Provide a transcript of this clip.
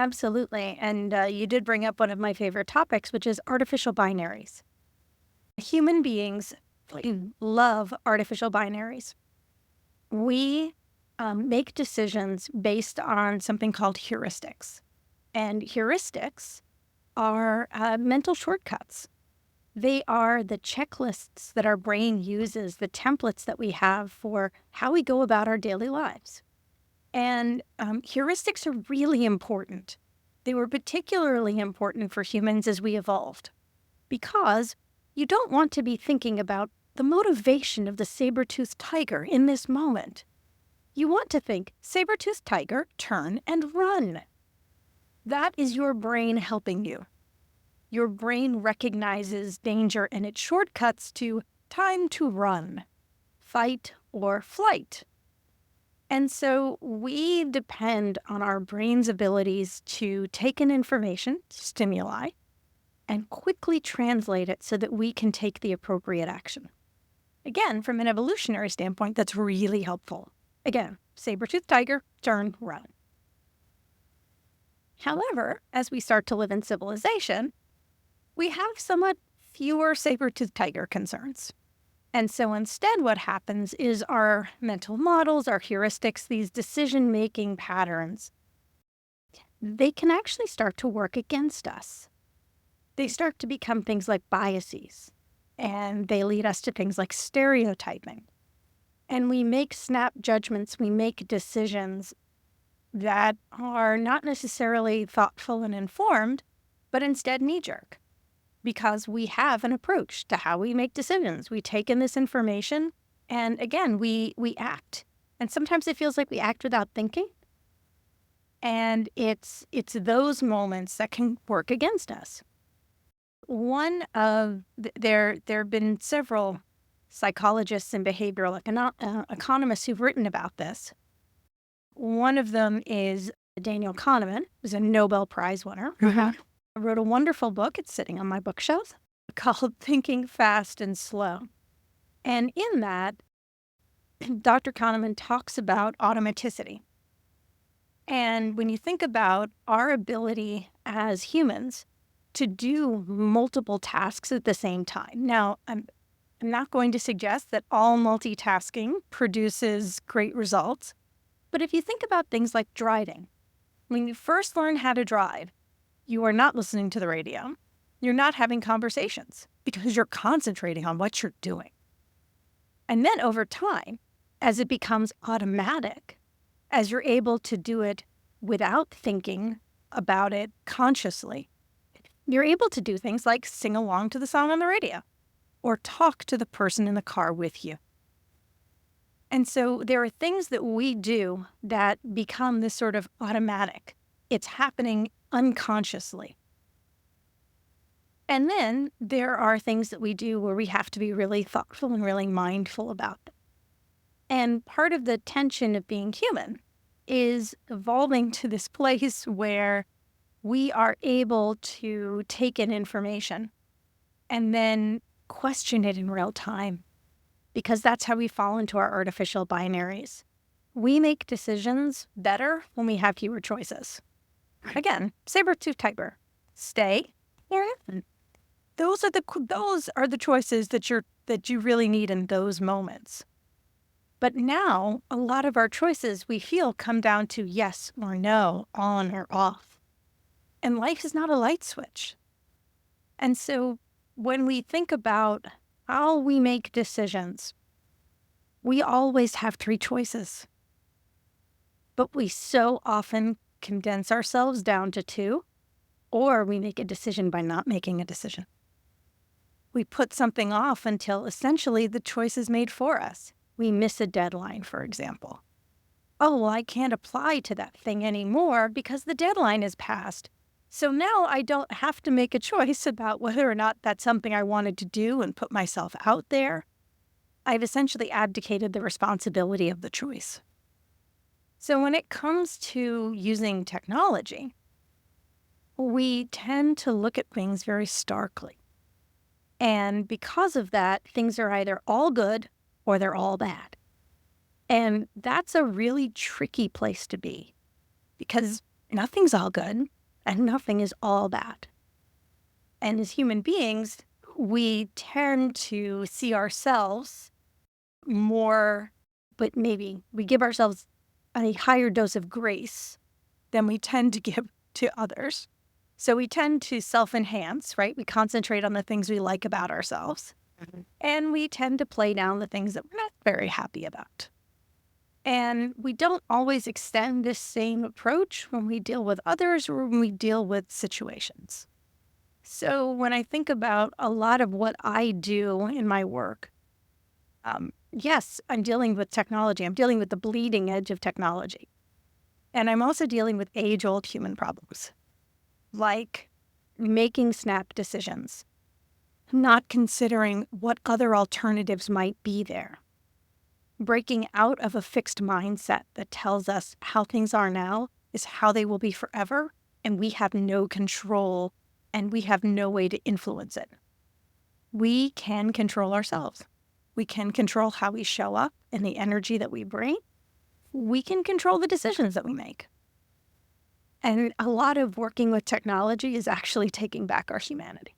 Absolutely. And you did bring up one of my favorite topics, which is artificial binaries. Human beings love artificial binaries. We make decisions based on something called heuristics. And heuristics are mental shortcuts. They are the checklists that our brain uses, the templates that we have for how we go about our daily lives. And heuristics are really important. They were particularly important for humans as we evolved, because you don't want to be thinking about the motivation of the saber-toothed tiger in this moment. You want to think, saber-toothed tiger, turn and run. That is your brain helping you. Your brain recognizes danger and it shortcuts to time to run, fight or flight. And so we depend on our brain's abilities to take in information, stimuli, and quickly translate it so that we can take the appropriate action. Again, from an evolutionary standpoint, that's really helpful. Again, saber-toothed tiger, turn, run. However, as we start to live in civilization, we have somewhat fewer saber-toothed tiger concerns. And so instead what happens is our mental models, our heuristics, these decision-making patterns, they can actually start to work against us. They start to become things like biases, and they lead us to things like stereotyping. And we make snap judgments, we make decisions that are not necessarily thoughtful and informed, but instead knee-jerk. Because we have an approach to how we make decisions. We take in this information, and again, we act. And sometimes it feels like we act without thinking. And it's those moments that can work against us. There have been several psychologists and behavioral economists who've written about this. One of them is Daniel Kahneman, who's a Nobel Prize winner. I wrote a wonderful book, it's sitting on my bookshelf, called Thinking Fast and Slow. And in that, Dr. Kahneman talks about automaticity. And when you think about our ability as humans to do multiple tasks at the same time. Now, I'm not going to suggest that all multitasking produces great results, but if you think about things like driving, when you first learn how to drive, you are not listening to the radio. You're not having conversations because you're concentrating on what you're doing. And then over time, as it becomes automatic, as you're able to do it without thinking about it consciously, you're able to do things like sing along to the song on the radio or talk to the person in the car with you. And so there are things that we do that become this sort of automatic. It's happening unconsciously. And then there are things that we do where we have to be really thoughtful and really mindful about them. And part of the tension of being human is evolving to this place where we are able to take in information and then question it in real time, because that's how we fall into our artificial binaries. We make decisions better when we have fewer choices. Again, saber-toothed tiger, stay or run. Those are the choices that you really need in those moments. But now, a lot of our choices we feel come down to yes or no, on or off. And life is not a light switch. And so when we think about how we make decisions, we always have three choices. But we so often condense ourselves down to two, or we make a decision by not making a decision. We put something off until essentially the choice is made for us. We miss a deadline, for example. Oh, well, I can't apply to that thing anymore because the deadline is passed. So now I don't have to make a choice about whether or not that's something I wanted to do and put myself out there. I've essentially abdicated the responsibility of the choice. So when it comes to using technology, we tend to look at things very starkly. And because of that, things are either all good or they're all bad. And that's a really tricky place to be, because Nothing's all good and nothing is all bad. And as human beings, we tend to see ourselves more, but maybe we give ourselves a higher dose of grace than we tend to give to others. So we tend to self-enhance, right? We concentrate on the things we like about ourselves. And we tend to play down the things that we're not very happy about. And we don't always extend this same approach when we deal with others or when we deal with situations. So when I think about a lot of what I do in my work, yes, I'm dealing with technology. I'm dealing with the bleeding edge of technology. And I'm also dealing with age-old human problems, like making snap decisions, not considering what other alternatives might be there, breaking out of a fixed mindset that tells us how things are now is how they will be forever, and we have no control and we have no way to influence it. We can control ourselves. We can control how we show up and the energy that we bring. We can control the decisions that we make. And a lot of working with technology is actually taking back our humanity.